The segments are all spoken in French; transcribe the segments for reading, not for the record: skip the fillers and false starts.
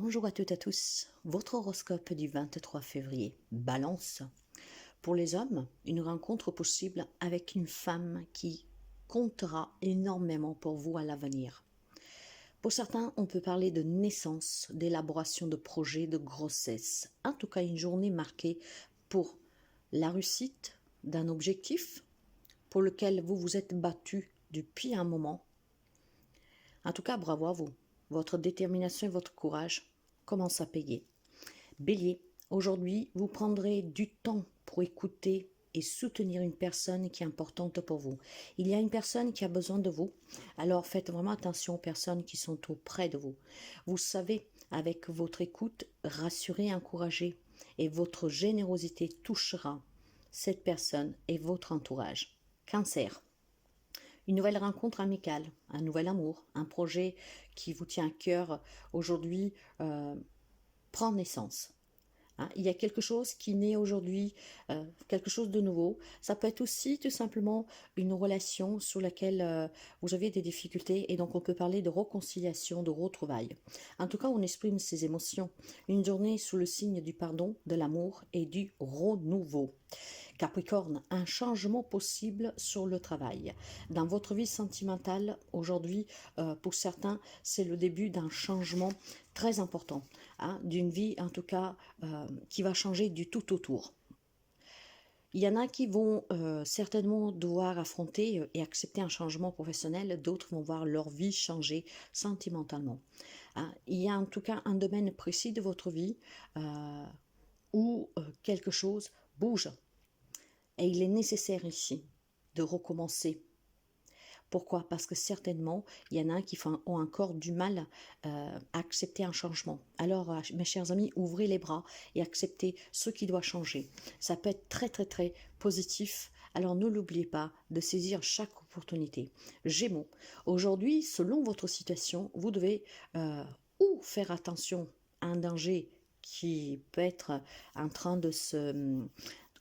Bonjour à toutes et à tous, votre horoscope du 23 février. Balance. Pour les hommes, une rencontre possible avec une femme qui comptera énormément pour vous à l'avenir. Pour certains, on peut parler de naissance, d'élaboration de projets, de grossesse. En tout cas, une journée marquée pour la réussite d'un objectif pour lequel vous vous êtes battu depuis un moment. En tout cas, bravo à vous. Votre détermination et votre courage commencent à payer. Bélier, aujourd'hui, vous prendrez du temps pour écouter et soutenir une personne qui est importante pour vous. Il y a une personne qui a besoin de vous, alors faites vraiment attention aux personnes qui sont auprès de vous. Vous savez, avec votre écoute, rassurer, encourager, et votre générosité touchera cette personne et votre entourage. Cancer. Une nouvelle rencontre amicale, un nouvel amour, un projet qui vous tient à cœur aujourd'hui prend naissance. Il y a quelque chose qui naît aujourd'hui, quelque chose de nouveau. Ça peut être aussi tout simplement une relation sur laquelle vous avez des difficultés et donc on peut parler de réconciliation, de retrouvailles. En tout cas, on exprime ses émotions. Une journée sous le signe du pardon, de l'amour et du renouveau. Capricorne, un changement possible sur le travail. Dans votre vie sentimentale, aujourd'hui, pour certains, c'est le début d'un changement très important, d'une vie en tout cas qui va changer du tout autour. Il y en a qui vont certainement devoir affronter et accepter un changement professionnel, d'autres vont voir leur vie changer sentimentalement. Il y a en tout cas un domaine précis de votre vie où quelque chose bouge. Et il est nécessaire ici de recommencer. Pourquoi? Parce que certainement, il y en a qui ont encore du mal à accepter un changement. Alors, mes chers amis, ouvrez les bras et acceptez ce qui doit changer. Ça peut être très, très, très positif. Alors, ne l'oubliez pas de saisir chaque opportunité. Gémeaux, aujourd'hui, selon votre situation, vous devez ou faire attention à un danger qui peut être en train de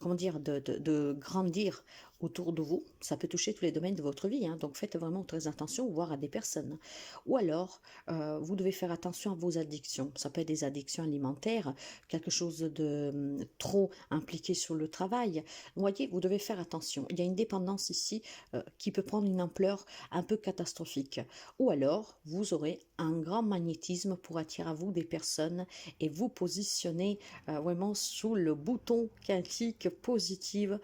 de grandir autour de vous. Ça peut toucher tous les domaines de votre vie, donc faites vraiment très attention, voire à des personnes. Ou alors, vous devez faire attention à vos addictions. Ça peut être des addictions alimentaires, quelque chose de trop impliqué sur le travail. Vous voyez, vous devez faire attention. Il y a une dépendance ici qui peut prendre une ampleur un peu catastrophique. Ou alors, vous aurez un grand magnétisme pour attirer à vous des personnes et vous positionner vraiment sous le bouton quantique positive,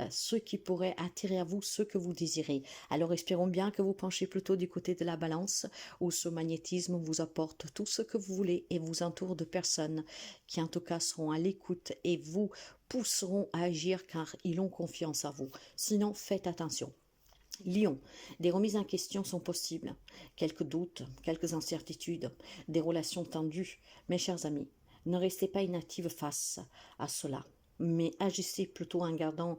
ce qui pourrait attirer à vous ce que vous désirez. Alors espérons bien que vous penchez plutôt du côté de la balance, où ce magnétisme vous apporte tout ce que vous voulez et vous entoure de personnes qui en tout cas seront à l'écoute et vous pousseront à agir car ils ont confiance en vous. Sinon, faites attention. Lion, des remises en question sont possibles, quelques doutes, quelques incertitudes, des relations tendues. Mes chers amis, ne restez pas inactifs face à cela, mais agissez plutôt en gardant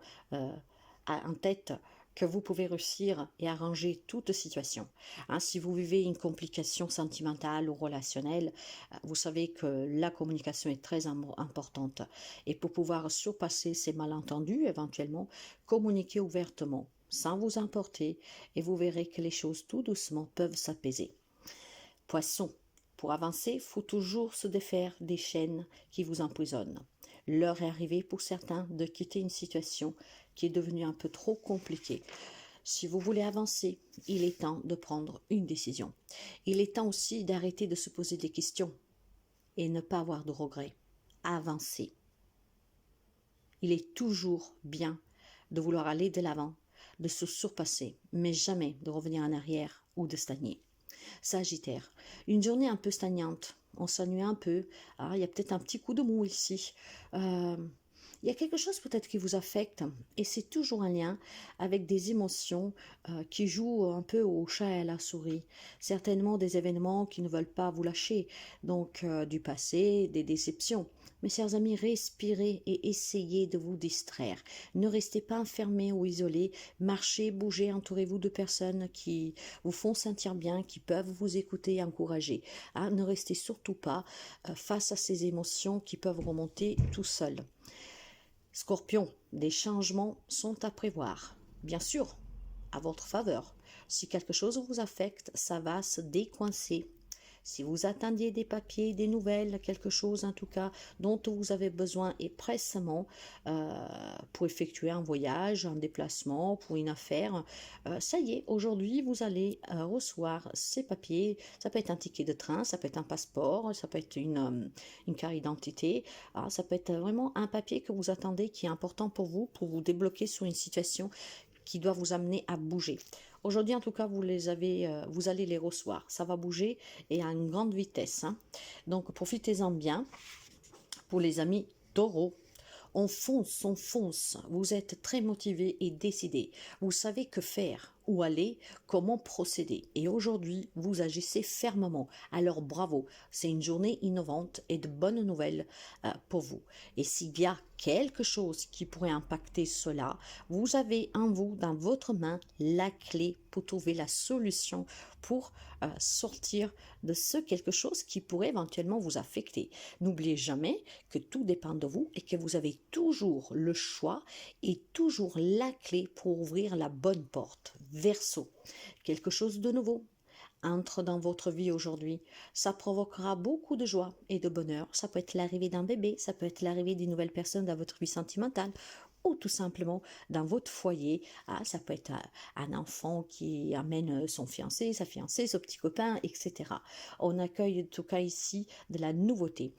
en tête que vous pouvez réussir et arranger toute situation. Si vous vivez une complication sentimentale ou relationnelle, vous savez que la communication est très importante. Et pour pouvoir surpasser ces malentendus, éventuellement, communiquez ouvertement, sans vous emporter, et vous verrez que les choses tout doucement peuvent s'apaiser. Poisson, pour avancer, il faut toujours se défaire des chaînes qui vous emprisonnent. L'heure est arrivée pour certains de quitter une situation qui est devenue un peu trop compliquée. Si vous voulez avancer, il est temps de prendre une décision. Il est temps aussi d'arrêter de se poser des questions et ne pas avoir de regrets. Avancer. Il est toujours bien de vouloir aller de l'avant, de se surpasser, mais jamais de revenir en arrière ou de stagner. Sagittaire, une journée un peu stagnante, on s'ennuie un peu, il y a peut-être un petit coup de mou ici, il y a quelque chose peut-être qui vous affecte et c'est toujours un lien avec des émotions qui jouent un peu au chat et à la souris. Certainement des événements qui ne veulent pas vous lâcher, donc du passé, des déceptions. Mes chers amis, respirez et essayez de vous distraire. Ne restez pas enfermés ou isolés. Marchez, bougez, entourez-vous de personnes qui vous font sentir bien, qui peuvent vous écouter et encourager. Ne restez surtout pas face à ces émotions qui peuvent remonter tout seuls. Scorpion, des changements sont à prévoir. Bien sûr, à votre faveur. Si quelque chose vous affecte, ça va se décoincer. Si vous attendiez des papiers, des nouvelles, quelque chose en tout cas dont vous avez besoin et prestement pour effectuer un voyage, un déplacement, pour une affaire, ça y est, aujourd'hui vous allez recevoir ces papiers. Ça peut être un ticket de train, ça peut être un passeport, ça peut être une carte d'identité, ça peut être vraiment un papier que vous attendez qui est important pour vous débloquer sur une situation qui doit vous amener à bouger. Aujourd'hui, en tout cas, vous allez les recevoir. Ça va bouger et à une grande vitesse, hein. Donc, profitez-en bien. Pour les amis taureaux, on fonce, on fonce. Vous êtes très motivé et décidé. Vous savez que faire, où aller, comment procéder. Et aujourd'hui, vous agissez fermement. Alors bravo, c'est une journée innovante et de bonnes nouvelles pour vous. Et s'il y a quelque chose qui pourrait impacter cela, vous avez en vous, dans votre main, la clé pour trouver la solution pour sortir de ce quelque chose qui pourrait éventuellement vous affecter. N'oubliez jamais que tout dépend de vous et que vous avez toujours le choix et toujours la clé pour ouvrir la bonne porte. Verseau, quelque chose de nouveau entre dans votre vie aujourd'hui. Ça provoquera beaucoup de joie et de bonheur. Ça peut être l'arrivée d'un bébé, ça peut être l'arrivée d'une nouvelle personne dans votre vie sentimentale ou tout simplement dans votre foyer. Ça peut être un enfant qui amène son fiancé, sa fiancée, son petit copain, etc. On accueille en tout cas ici de la nouveauté.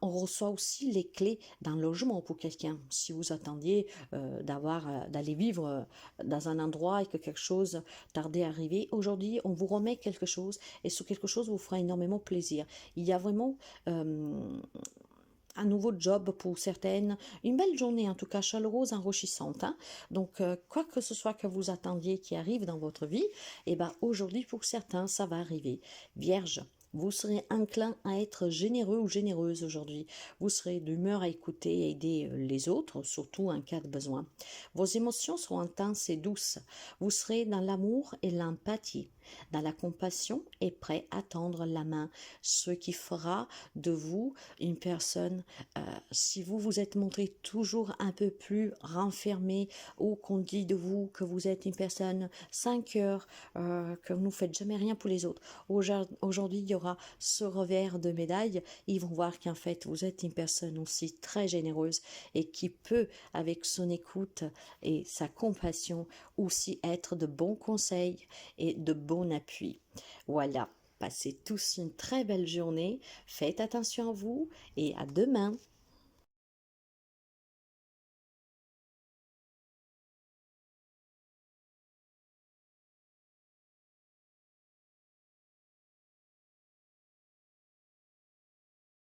On reçoit aussi les clés d'un logement pour quelqu'un. Si vous attendiez d'aller vivre dans un endroit et que quelque chose tardait à arriver, aujourd'hui on vous remet quelque chose et ce quelque chose vous fera énormément plaisir. Il y a vraiment un nouveau job pour certaines, une belle journée en tout cas chaleureuse, enrichissante, hein. Donc quoi que ce soit que vous attendiez qui arrive dans votre vie, aujourd'hui pour certains ça va arriver. Vierge, vous serez enclin à être généreux ou généreuse aujourd'hui. Vous serez d'humeur à écouter et aider les autres, surtout en cas de besoin. Vos émotions seront intenses et douces. Vous serez dans l'amour et l'empathie, dans la compassion et prêt à tendre la main, ce qui fera de vous une personne, si vous vous êtes montré toujours un peu plus renfermé ou qu'on dit de vous que vous êtes une personne sans cœur, que vous ne faites jamais rien pour les autres. Aujourd'hui, il y aura ce revers de médaille. Ils vont voir qu'en fait, vous êtes une personne aussi très généreuse et qui peut, avec son écoute et sa compassion, aussi être de bons conseils et de bon appui. Voilà. Passez tous une très belle journée. Faites attention à vous et à demain.